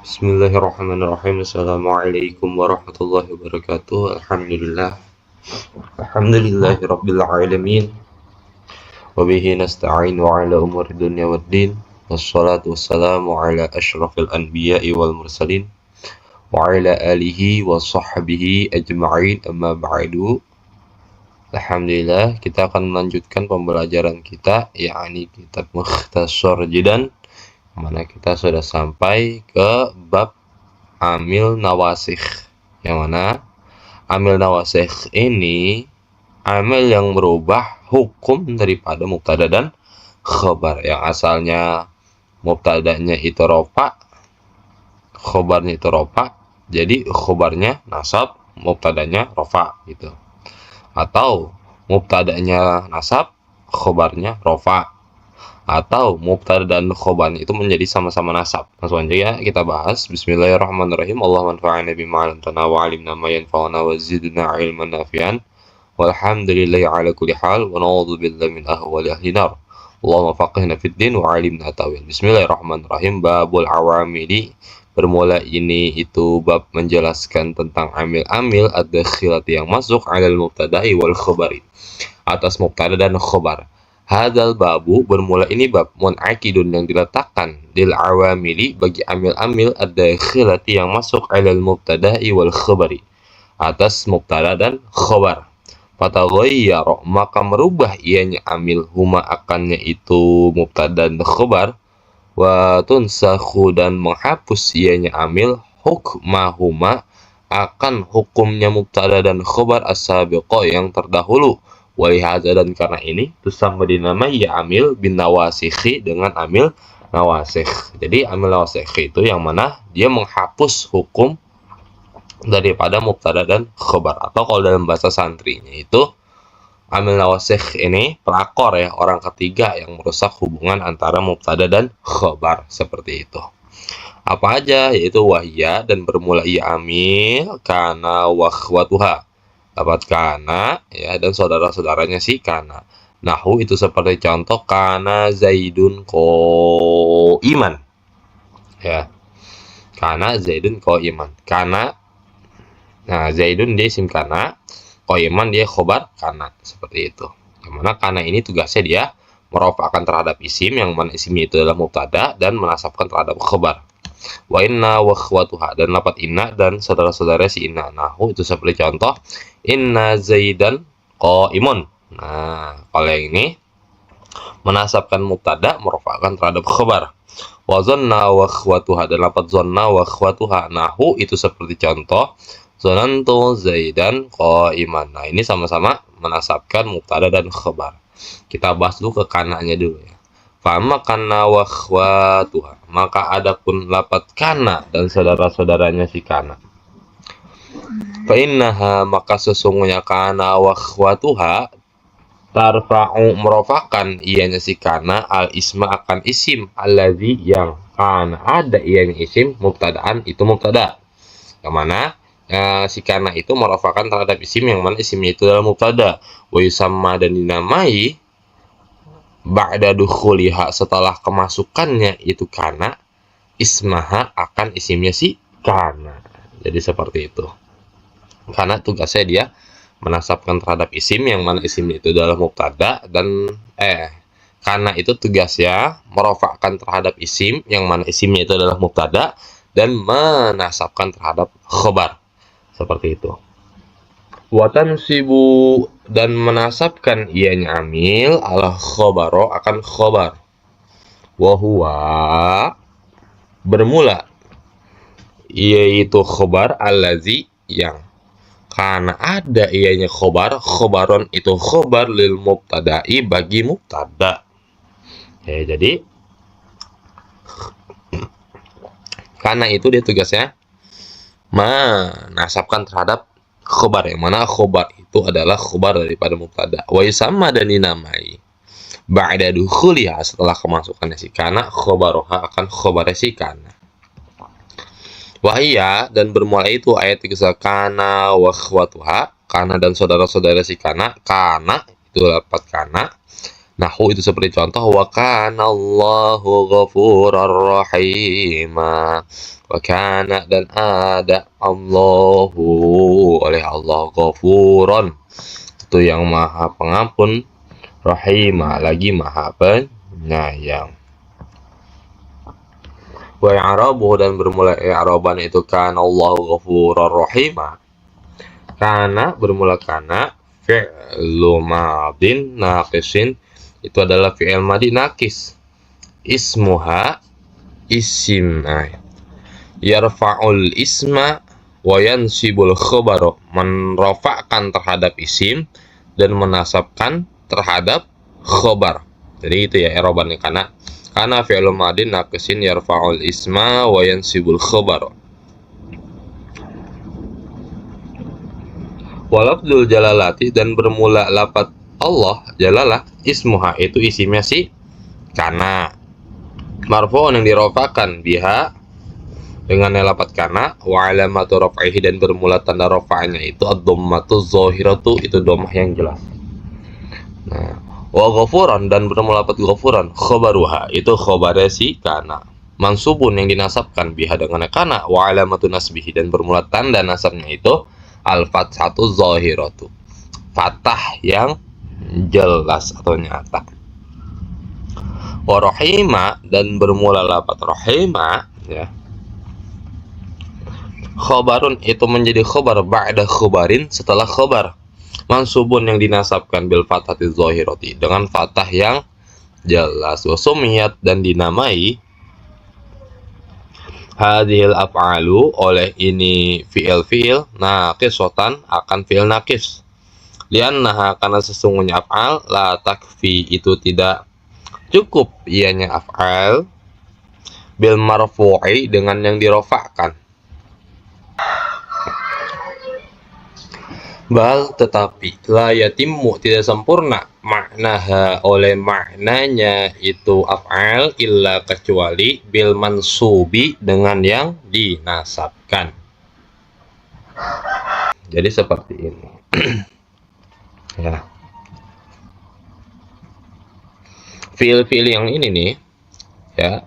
Bismillahirrahmanirrahim. Assalamualaikum warahmatullahi wabarakatuh. Alhamdulillahirabbil alamin. Wa bihi nasta'in wa ala umuri dunya waddin. Wassalatu wassalamu ala asyrafil anbiya'i wal mursalin wa ala alihi wa sahbihi ajma'in, amma ba'du. Alhamdulillah, kita akan melanjutkan pembelajaran kita, yakni kitab Mukhtasar Jidan, mana kita sudah sampai ke bab amil nawasikh, yang mana amil nawasikh ini amil yang merubah hukum daripada mubtada dan khobar, yang asalnya mubtadanya itu rofa, khobarnya itu rofa, jadi khobarnya nasab, mubtadanya rofa gitu, atau mubtadanya nasab, khobarnya rofa, atau mubtada dan khobar itu menjadi sama-sama nasab. Langsung aja ya kita bahas. Bismillahirrahmanirrahim. Allah manfa'ana bima 'allamtana wa 'allimna ma yanfa'una wa zidna 'ilman nafi'an. Walhamdulillahi 'ala kulli hal wa na'udzu billahi min ahwali ahli nar. Allahumma faqihna fid din wa 'allimna tawil. Bismillahirrahmanirrahim. Babul awamili. Bermula ini itu bab menjelaskan tentang amil-amil ad-dakhilati yang masuk 'alal mubtada'i wal khabari, atas mubtada dan khobar. Hadal babu, bermula ini bab, mun'akidun yang diletakkan dil awamili bagi amil-amil ad-dakhilati yang masuk alal mubtada'i wal khabari, atas mubtada dan khobar. Fataghayyara, maka merubah ianya amil huma akannya itu mubtada dan khobar, wa tunsakhu dan menghapus ianya amil hukmahuma akan hukumnya mubtada dan khobar as-sabiqa yang terdahulu. Walihada, dan karena ini tusamma dinamai ya amil bin nawasikhi, dengan amil nawasikh. Jadi amil nawasikh itu yang mana dia menghapus hukum daripada mubtada dan khobar, atau kalau dalam bahasa santrinya itu amil nawasikh ini pelakor ya, orang ketiga yang merusak hubungan antara mubtada dan khobar, seperti itu. Apa aja? Yaitu wahya, dan bermula ia amil kana wakhwatuha, dapat kana ya dan saudara-saudaranya si kana. Nahu itu seperti contoh kana zaidun ko iman ya, kana zaidun ko iman. Kana, nah zaidun dia isim kana, ko iman dia khobar kana, seperti itu. Yang mana kana ini tugasnya dia merofakkan terhadap isim, yang mana isimnya itu adalah mubtada, dan menasabkan terhadap khobar. Wa inna wa khwatuha, dan lapat inna dan saudara-saudara si inna. Nahu itu seperti contoh inna zaidan qaimun. Nah, kalau yang ini menasabkan mubtada, merofakkan terhadap khabar. Wa zanna wa khwatuha, dan lapat zanna wa khwatuha. Nahu itu seperti contoh zanantu zaidan qaiman. Nah, ini sama-sama menasabkan mubtada dan khabar. Kita bahas dulu ke kananya dulu ya. Fama kana wa khwatuha, maka adapun lapat kana dan saudara-saudaranya si kana. Fa innaha, maka sesungguhnya kana wa khwatuha tarfa'u, merofakan ianya si kana al isma akan isim allazi yang kana ada ianya isim mubtadaan itu mubtada. Yang mana si kana itu merofakan terhadap isim yang mana isimnya itu adalah mubtada. Wa yusamma, dan dinamai ba'da dukhuliha, setelah kemasukannya itu kana, ismaha akan isimnya si kana. Jadi seperti itu. Karena tugasnya dia menasabkan terhadap isim yang mana isimnya itu adalah mubtada, dan karena itu tugasnya merofakkan terhadap isim yang mana isimnya itu adalah mubtada, dan menasabkan terhadap khobar, seperti itu. Watan sibu, dan menasabkan ianya amil ala khobaro akan khobar. Wahuwa, bermula yaitu khobar allazi yang karena ada ianya khobar, khobaron itu khobar lil mubtada'i bagi mubtada. Ya, jadi karena itu dia tugasnya menasabkan terhadap khobar, yang mana khobar itu adalah khobar daripada mubtada. Wa yusamma, dan dinamai ba'da dukhuliha, setelah kemasukannya si kana, khobaroha akan khobarnya si kana. Wahia, dan bermula itu ayat 3 kana wa khwatuha, kana dan saudara-saudara si kana. Kana itu dapat kana, Nahu itu seperti contoh wa kana Allahu ghafurar rahima. Wa kana dan ada Allahu oleh Allah ghafuran itu yang maha pengampun, rahima lagi maha penyayang. Wa i'rabuhu dan bermula i'raban itu kana Allahu ghafurar rahima. Kana bermula kana fi'lu madin naqisin itu adalah fi'il madi nakis. Ismuha isim yarfa'ul isma wa yansibul khabar, menrafa'kan terhadap isim dan menasabkan terhadap khabar. Jadi itu ya i'rabannya kana fi'il madin naqisin yarfa'ul isma wa yansibul khabar. Walafdul jalalati dan bermula lafaz Allah jalalah ismuha itu isimnya si kana marfu'un yang dirofakan biha dengan lafaz kana wa alamatu raf'ihi dan bermula tanda rafa'nya itu ad-dhammatu zahiratu itu dhammah yang jelas. Nah, wa ghafuran dan bermula lafaz ghafuran khabaruha itu khabarnya si kana mansubun yang dinasabkan biha dengan kana wa alamatu nasbihi dan bermula tanda nasabnya itu al-fathatu zahiratu fathah yang jelas atau nyata. Wa rahima dan bermula lafaz rahima ya khabarun itu menjadi khabar ba'da khabarin setelah khabar mansubun yang dinasabkan bil fathati zahirati dengan fathah yang jelas. Wa sumiyat dan dinamai hadhil af'alu oleh ini fi'il naqisatan akan fi'il naqis liannaha karena sesungguhnya af'al la takfi itu tidak cukup ianya af'al bil marfu'i dengan yang dirofakkan, bal tetapi la yatimmu tidak sempurna maknaha oleh maknanya itu af'al illa kecuali bil mansubi dengan yang dinasabkan. Jadi seperti ini ya. Fiil-fiil yang ini nih ya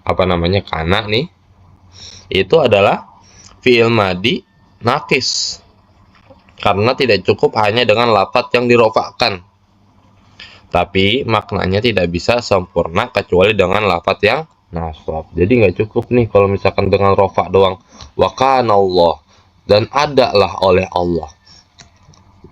apa namanya kana nih itu adalah fiil madi nakis karena tidak cukup hanya dengan lafaz yang dirofakkan, tapi maknanya tidak bisa sempurna kecuali dengan lafaz yang nasab. Jadi nggak cukup nih kalau misalkan dengan rofa doang wa kana Allah dan adalah oleh Allah.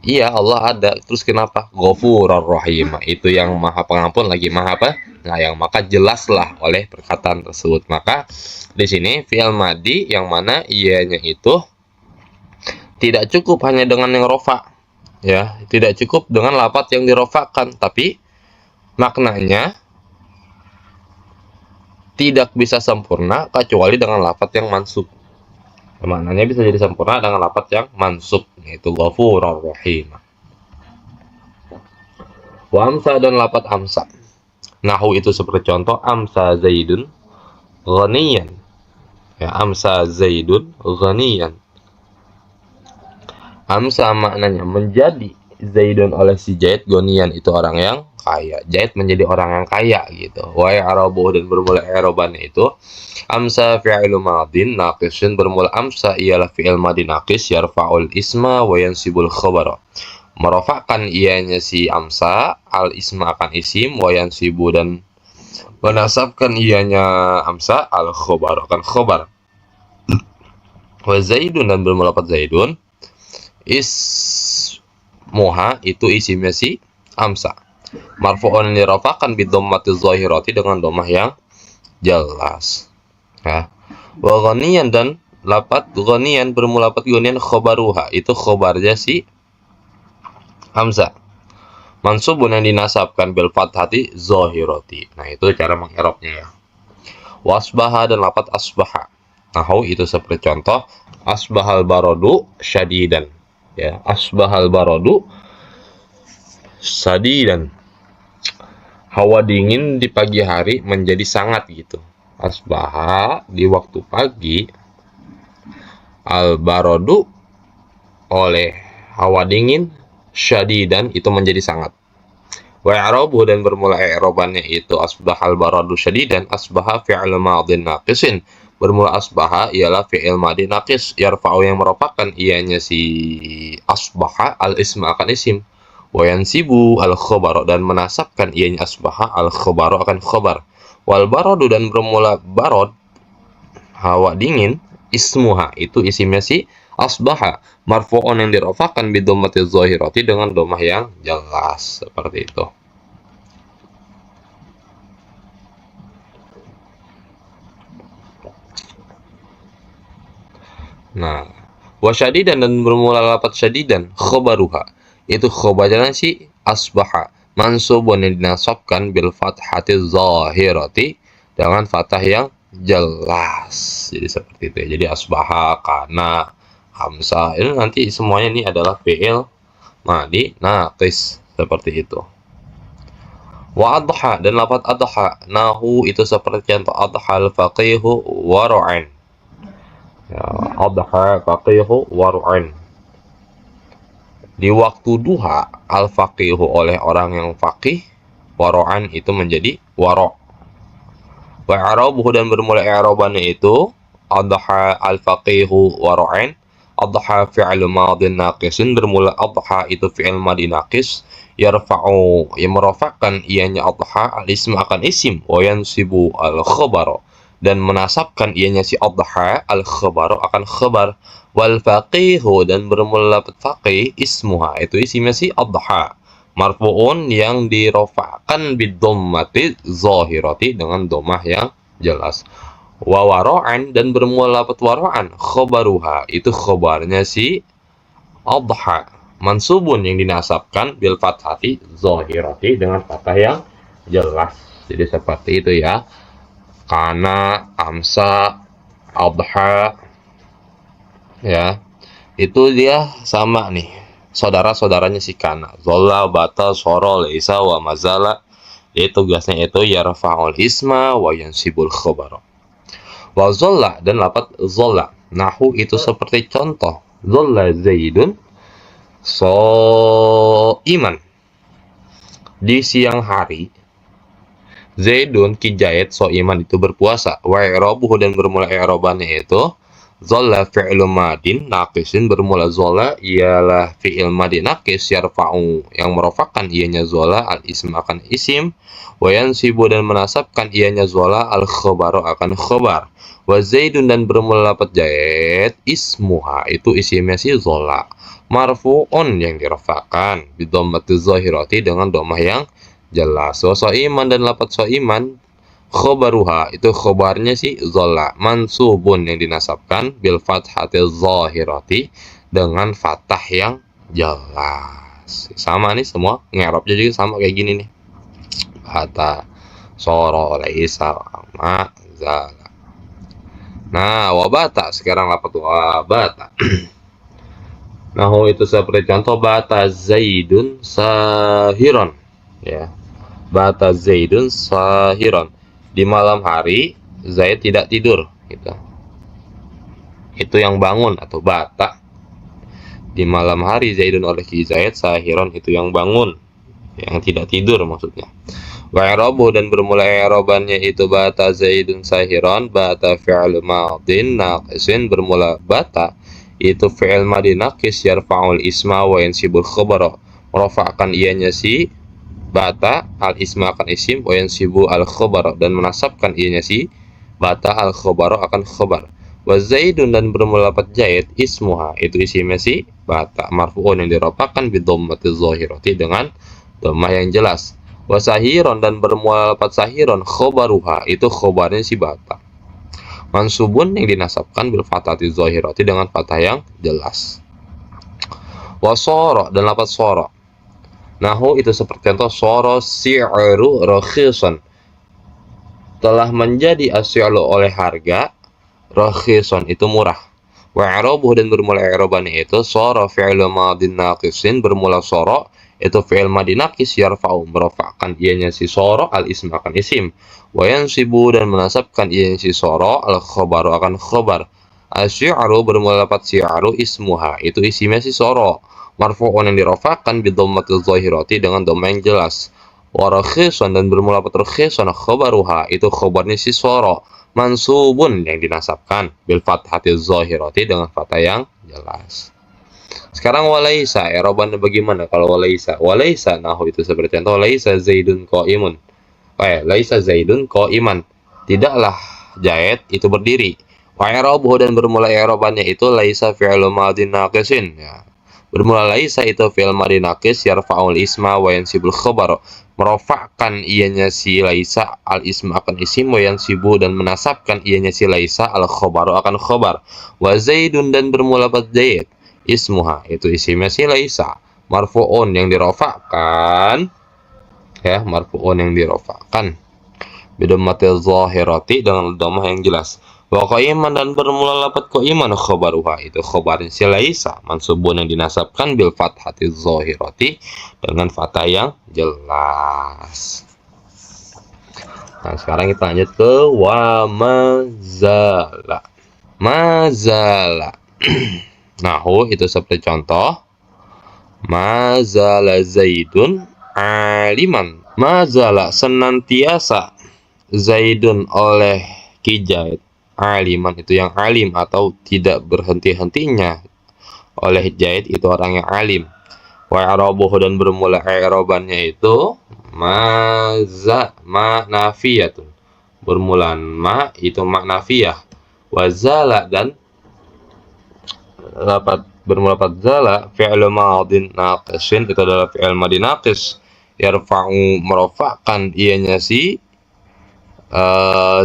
Iya Allah ada, terus kenapa? Ghafurur rahim, itu yang maha pengampun lagi maha apa? Nah, yang maka jelaslah oleh perkataan tersebut. Maka di sini fi'il madi yang mana ianya itu tidak cukup hanya dengan yang rofa, ya, tidak cukup dengan lafaz yang dirofakkan, tapi maknanya tidak bisa sempurna kecuali dengan lafaz yang mansub. Maknanya bisa jadi sempurna dengan lafaz yang mansub, yaitu Ghafurur Rahim. Wa amsa dan lafaz amsa. Nahu itu seperti contoh amsa Zaidun ghaniyan. Ya, amsa Zaidun ghaniyan. Amsa maknanya menjadi Zaidun oleh si Zaid ghaniyan itu orang yang kaya. Zaid menjadi orang yang kaya gitu. Wa i'rabuhu dan bermula i'rabannya itu amsa fi'il madin naqisun bermula amsa ialah fi'il madin naqis yarfa'ul isma wa yansibul khabara. Merofakkan ianya si amsa al isma akan isim wa yansibu dan menasabkan ianya amsa al khabar akan khabar. Wa Zaidun dan bermula lafaz Zaidun ismuha itu isimnya si amsa. Marfu'un dirafakan bi dhammati zahirati dengan dhammah yang jelas. Ya. Wa ghaniyan dan lafaz ghaniyan bermula lafaz ghaniyan khabaruha itu khabarnya si hamzah. Mansubun yang dinasabkan bil fathati zahirati. Nah, itu cara mengi'rabnya ya. Wasbaha dan lafaz asbaha. Nahu itu seperti contoh asbahal baradu syadidan. Ya, asbahal baradu syadidan. Hawa dingin di pagi hari menjadi sangat gitu. Asbaha di waktu pagi, al baradu oleh hawa dingin, syadidan itu menjadi sangat. Wa i'rabuhu dan bermula i'rabannya itu asbahal baradu syadidan, asbaha fi'il madin naqisin. Bermula asbaha ialah fi'il madin naqis, yarfa'u yang merupakan ianya si asbaha al isma akan isim. Wa yansibu al khabar dan menasabkan ianya asbaha al khabaru akan khabar. Wal baradu dan bermula barod hawa dingin, ismuha itu isimnya si asbaha, marfu'un yang dirofakan bidommati zahirati dengan domah yang jelas, seperti itu. Nah, wa syadidan dan bermula lafaz syadidan, khobaruha itu khobarnya si asbaha, mansubun yang dinasabkan bil fathati zahirati dengan fathah yang jelas. Jadi seperti itu ya. Jadi asbaha, kana, hamzah ini nanti semuanya ini adalah fi'il madi naqis, seperti itu. Wa adha dan lafaz adha, nahu itu seperti contoh adha al faqihu waru'an. Ya, adha faqihu waru'an. Di waktu duha al faqihu oleh orang yang faqih, waru'an itu menjadi waro'. Wa i'rabuhu dan bermula i'rabannya itu adha al faqihu waru'an. Adha fi'il madin naqisin, bermula adha itu fi'il madin naqis, yarfa'u yang merofakkan ianya adha al isma akan isim, wa yansibu al khabar dan menasabkan ianya si adha al khabar akan khabar. Wal faqihu dan bermula faqih, ismuha itu isimnya si adha, marfu'un yang dirofakkan bidommati zahirati dengan domah yang jelas. Wa waro'an dan bermula waro'an, khobaruha itu khobarnya si adha, mansubun yang dinasabkan bil fathati zahirati dengan fathah yang jelas. Jadi seperti itu ya. Kana, amsa, adha ya. Itu dia sama nih. Saudara-saudaranya si kana. Zolla, bata, soro, leisa, wa mazala. Itu tugasnya itu yarfa'ul isma wa yansibul khabar. Wa zolla dan lafaz zolla. Nahu itu seperti contoh. Zolla Zaidun iman. Di siang hari Zaidun kijayat iman itu berpuasa. Wa i'rabuhu dan bermula i'rabannya itu zolla fi'il madin naqisin, bermula zolla ialah fi'il madin naqis yarfa'u yang merofakkan ianya zolla al ism akan isim, wa yansibu dan menasabkan ianya zolla al khabaru akan khabar. Wa zaidun dan bermula lafaz jaid, ismuha itu isimnya si zolla, marfu'un yang dirofakkan bidommati zahirati dengan domah yang jelas. Wa iman dan lafaz iman, khobaruha itu khobarnya si zolla, mansubun yang dinasabkan bil fathati zahirati dengan fathah yang jelas. Sama nih semua ngerobnya juga sama kayak gini nih. Bata, soro, laisa, ma, zala. Nah, wabata sekarang lafaz wabata. Nah, itu seperti contoh bata zaidun sahiron ya. Bata zaidun sahiron. Di malam hari Zaid tidak tidur gitu. Itu yang bangun atau bata. Di malam hari Zaidun oleh Ki Zaid, sahiron itu yang bangun, yang tidak tidur maksudnya. Wa i'rabu dan bermula i'rabannya itu bata Zaidun sahiron, bata fi'il madin naqisin, bermula bata itu fi'il madin naqis yarfa'ul isma wa yansibul khabara, merofakkan ianya si bata al isma akan isim, wa yansibu al khabar dan menasabkan ianya si bata al khabar akan khabar. Wa zaidun dan bermula lafaz zaid, ismuha itu isimnya si bata, marfu'un yang dirofakkan bidommati zahirati dengan dhammah yang jelas. Wa sahiron dan bermula lafaz sahiron, khabaruha itu khabarnya si bata, mansubun yang dinasabkan bil fathati zahirati dengan fathah yang jelas. Wa soro dan lafaz soro, nahu itu seperti contoh soro si'ru rakhisan, telah menjadi asy'alu oleh harga, rakhisan itu murah. Wa i'rabuhu dan bermula i'rabannya itu soro fi'il madin naqisin, bermula soro itu fi'il madin naqis yarfa'u merofakkan ianya si soro al ism akan isim, wa yansibu dan menasabkan ianya si soro al khabaru akan khabar. Asy'aru bermula lafaz syi'ru, ismuha itu isimnya si soro, marfu'un yang dirofakkan bidommatil zahirati dengan dhamma yang jelas. wa rakhisun dan bermula lat rakhisun khabaruha itu khabarnya si soro mansubun yang dinasabkan bil fathati zahirati dengan fathah yang jelas. Sekarang walaisa, i'rabannya bagaimana kalau walaisa? Walaisa nahu itu seperti contoh laisa zaidun qaimun. Laisa zaidun qaiman. Tidaklah Zaid itu berdiri. Wa i'rabuhu dan bermula i'rabannya itu laisa fi'lu madin naqisin ya. Bermula laisa itu fi'il madin naqis yarfa'ul isma wa yansibul khabar. Merofakkan ianya si laisa al isma akan isim wa yansibu dan menasabkan ianya si laisa al khabaru akan khabar. Wa zaidun dan bermula pada zaid ismuha itu isimnya si laisa marfu'un yang dirofakkan ya, marfu'un yang dirofakkan bidommatil zahirati dengan dhammah yang jelas. Wa qaiman dan bermula lafaz qaiman khabaruha itu khabarnya si laisa mansubun yang dinasabkan bil fathati zahirati dengan fathah yang jelas. Nah, sekarang kita lanjut ke wa mazala. Mazala. Nahu itu seperti contoh mazala zaidun aliman. Mazala senantiasa zaidun oleh Ki Zaid aliman itu yang alim atau tidak berhenti-hentinya oleh Zaid itu orang yang alim. Wa i'rabuhu dan bermula i'rabannya itu ma nafiyatun. Bermulaan ma itu ma nafiyah. Wa zala dan bermula pada zala fi'il madin naqisin itu adalah fi'il madin naqis yarfa'u merofakkan ianya si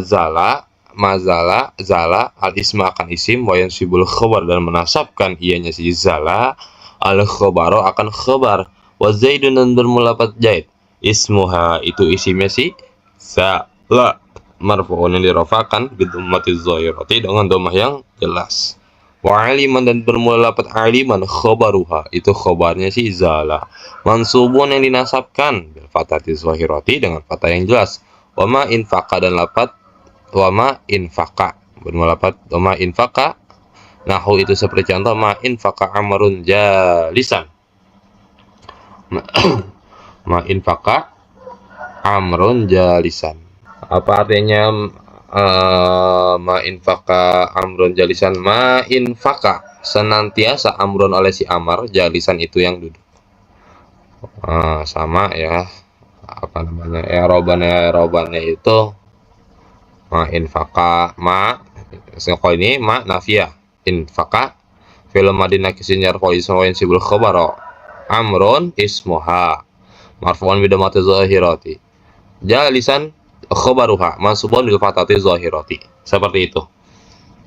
zala mazala zala al isma akan isim wa yansibul khabar dan menasabkan ianya si zala al khabaru akan khabar. Wa zaidun dan bermula pada zaid ismuha itu isimnya si zala marfu'un yang dirofakkan bidhammatiz zahirati dengan dhammah yang jelas. Wa aliman dan bermula lafaz aliman khabaruha itu khabarnya si zala mansubun yang dinasabkan bil fathati zahirati dengan fathah yang jelas. Wa ma infaqa dan lafaz wa ma infaqa bermula lafaz wa ma infaqa nahu itu seperti contoh ma infaqa amrun jalisan. Ma infaqa amrun jalisan. Apa artinya ma infaka amron jalisan? Ma infaka senantiasa amron oleh si amar jalisan itu yang duduk. Sama ya, apa namanya, erobannya itu ma infaka ma sekolah ini ma nafiyah infaka film madinah kisinjar poliswain sibul khobaro amron ismuha marfu'an bidamati zahirati jalisan khobaruha mansubun bil fathati zahirati. Seperti itu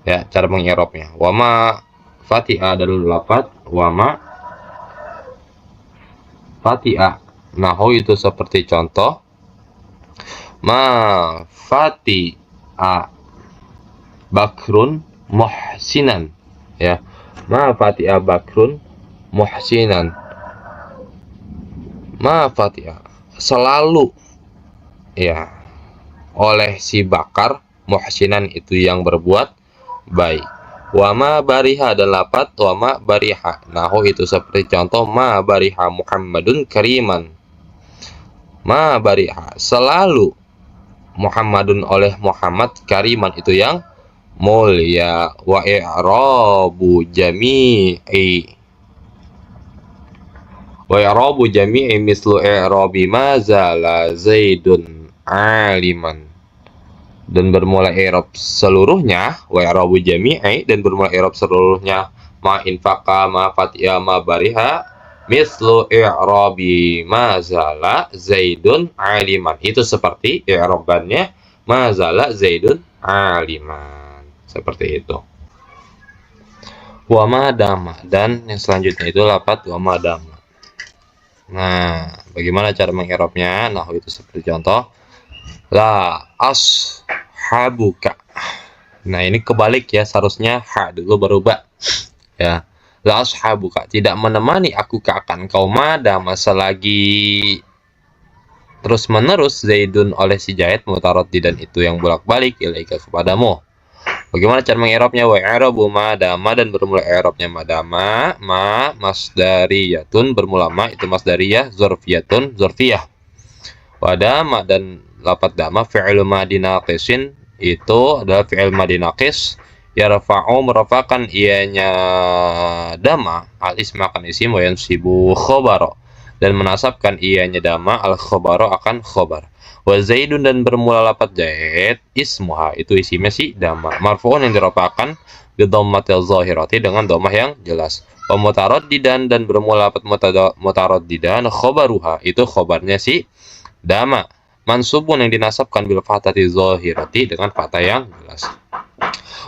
ya cara mengi'rabnya. Wa ma fatiha dan lafaz wa ma fatiha nahu itu seperti contoh ma fatiha bakrun muhsinan ya, ma fatiha bakrun muhsinan. Ma fatiha selalu ya oleh si Bakar muhsinan itu yang berbuat baik. Wa ma bariha dan lafaz wa ma bariha nahu itu seperti contoh ma bariha Muhammadun kariman. Ma bariha selalu Muhammadun oleh Muhammad kariman itu yang mulia. Wa i'rabu jami'i mislu i'rabi ma zala zaidun aliman dan bermula i'rab seluruhnya wa i'rabu jami'i dan bermula i'rab seluruhnya ma infaqa ma fatiha ma bariha mislu i'rabi ma zala zaidun aliman itu seperti i'rabannya ma zala zaidun aliman seperti itu. Wa ma dama dan yang selanjutnya itu lafaz wa ma dama. Nah, bagaimana cara mengi'rabnya? Nah, itu seperti contoh la ashabuka. Nah, ini kebalik ya, seharusnya ha dulu baru ba. Ya. La ashabuka tidak menemani aku ke akan kau madama selagi terus menerus zaidun oleh si Zaid mutaraddidan itu yang bolak-balik ilaika kepadamu. Bagaimana cara mengi'rabnya? Wa i'rabu madama dan bermula i'rabnya madama ma masdariyatun bermula ma itu masdariyah, zorfiyatun zorfiyah. Wa dama dan lafadz dama fi'il madhi naqisin itu adalah fi'il madhi naqis yarfa'u merafakan ianya dama al isma akan isim wa yansibu khabara dan menasabkan ianya dama al khabara akan khabar. Wa zaidun dan bermula lafadz zaid ismuha itu isimnya si dama marfu'un yang dirafakan bi dhammatil zahirati dengan dhammah yang jelas. Wa mutaraddidan dan bermula lafadz mutaraddidan khabaruha itu khabarnya si dama mansubun yang dinasabkan bil fathati zahirati dengan fathah yang jelas.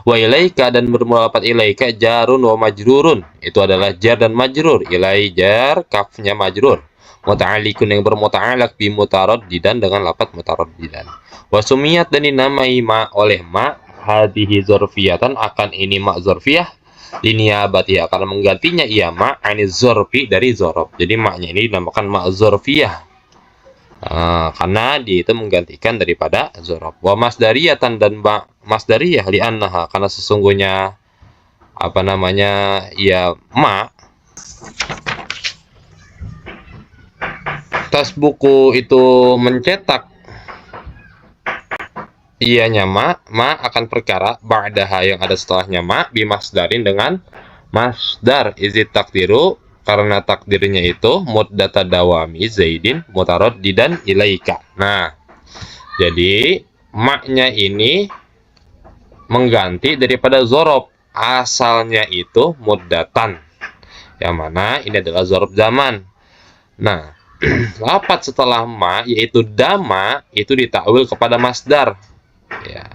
Wa ilaika dan bermula lafadz ilaika jarun wa majrurun itu adalah jar dan majrur. Ilai jar kafnya majrur muta'alliqun yang bermuta'alaq bi mutaraddidan dengan lafadz mutaraddidan. Wa sumiyat dan dinamai ma oleh ma hadhihi dzarfiyatan akan ini ma dzarfiyah liniyabati akan menggantinya ia ma ani dzarfi dari dzaraf. Jadi maknya ini dinamakan ma dzarfiyah. Karena dia itu menggantikan daripada dzaraf. Wa masdariyatan dan masdariyah li'annaha karena sesungguhnya apa namanya ya ma tas buku itu mencetak ianya ma akan perkara ba'daha yang ada setelahnya ma bimasdarin dengan masdar izid takdiru karena takdirnya itu muddata dawami zaidin mutaraddidan ilaika. Nah, jadi maknya ini mengganti daripada zorob asalnya itu muddatan yang mana ini adalah zorob zaman. Nah, lafadz setelah ma yaitu dama itu ditakwil kepada masdar ya.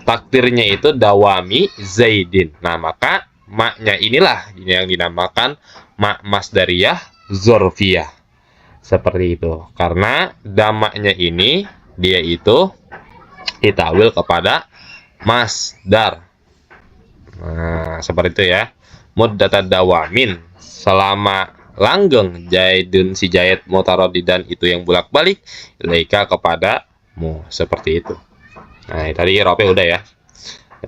Takdirnya itu dawami zaidin. Nah, maka maknya inilah yang dinamakan mak masdariyah zorfiyah seperti itu karena damaknya ini dia itu ditawil kepada masdar. Nah, seperti itu ya. Muddata dawamin selama langgeng jaidun si jaid mutaraddidan itu yang bolak-balik ilaika kepadamu seperti itu. Nah, tadi i'rabnya udah ya.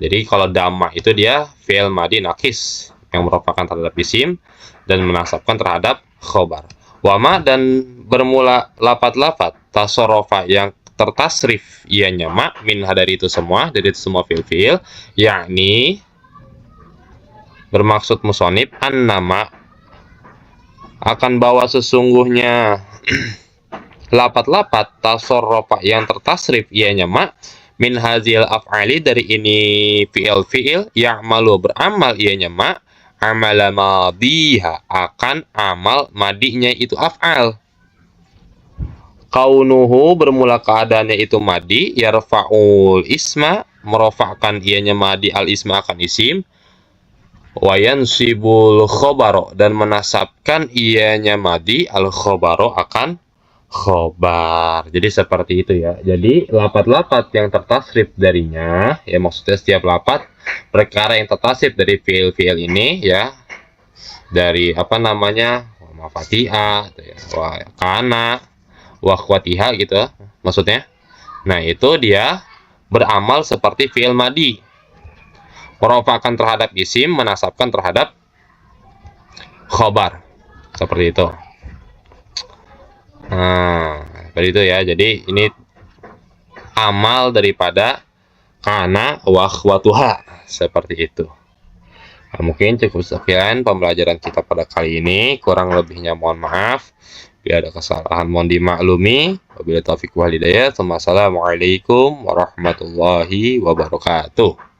Jadi kalau dama itu dia fi'il madhi naqis yang merupakan terhadap isim dan menasabkan terhadap khobar. Wama dan bermula lafadz tasarrufa yang tertasrif ianya ma min dari itu semua fi'il yakni bermaksud musonib an nama akan bahwa sesungguhnya lafadz tasarrufa yang tertasrif ianya ma min hazil af'ali dari ini fi'il yang malu beramal ianya ma amala madiha akan amal madinya itu af'al. Kaunuhu bermula keadaannya itu madi yarfa'ul isma merofakkan ianya madi al isma akan isim wa yansibul khobaro dan menasabkan ianya madi al khobaro akan khobar. Jadi seperti itu ya. Jadi lafadz yang tertasrif darinya ya maksudnya setiap lafadz perkara yang tertasrif dari fiil ini ya dari apa namanya mafatiha ya, wa kana wa khwatiha gitu maksudnya. Nah, itu dia beramal seperti fiil madi. Merofakan terhadap isim, menasabkan terhadap khobar. Seperti itu. Nah, seperti itu ya. Jadi ini amal daripada kana wa khwatuha seperti itu. Nah, mungkin cukup sekian pembelajaran kita pada kali ini. Kurang lebihnya mohon maaf. Bila ada kesalahan mohon dimaklumi. Wabillahi taufiq wal hidayah. Wassalamualaikum warahmatullahi wabarakatuh.